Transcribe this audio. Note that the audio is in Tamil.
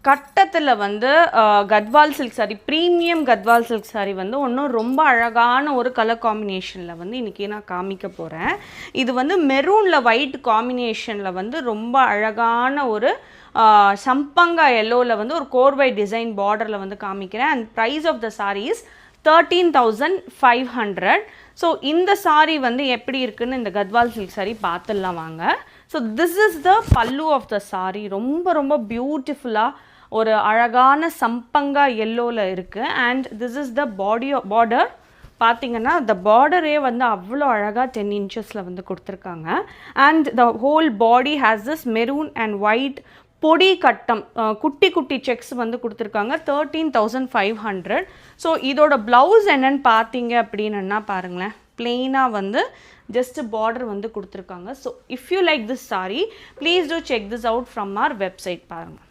கட்டத்தில் வந்து Gadwal silk sorry, premium Gadwal silk sorry வந்து ஒன்றும் ரொம்ப அழகான ஒரு கலர் காம்பினேஷனில் வந்து இன்றைக்கி நான் காமிக்க போகிறேன். இது வந்து மெரூனில் ஒயிட் காம்பினேஷனில் வந்து ரொம்ப அழகான ஒரு சம்பங்கா எல்லோவில் வந்து ஒரு கோர்வை டிசைன் பார்டரில் வந்து காமிக்கிறேன். And price of the saris 13,500. So இந்த சாரீ வந்து எப்படி இருக்குன்னு இந்த கத்வால் சில்க் சாரீ பார்த்துடலாம் வாங்க. ஸோ திஸ் இஸ் த பல்லு ஆஃப் த சாரீ. ரொம்ப ரொம்ப பியூட்டிஃபுல்லாக ஒரு அழகான சம்பங்கா எல்லோவில் இருக்குது. And this is the border. பார்த்தீங்கன்னா த பார்டரே வந்து அவ்வளோ அழகாக 10 inches வந்து கொடுத்துருக்காங்க. And the whole body has this maroon and white பொடி கட்டம், குட்டி குட்டி செக்ஸ் வந்து கொடுத்துருக்காங்க. 13,500. ஸோ இதோட ப்ளவுஸ் என்னன்னு பார்த்தீங்க அப்படின்னா பாருங்களேன், பிளெயினாக வந்து ஜஸ்ட் பார்டர் வந்து கொடுத்துருக்காங்க. So if you like this sari, please do check this out from our website. பாருங்கள்.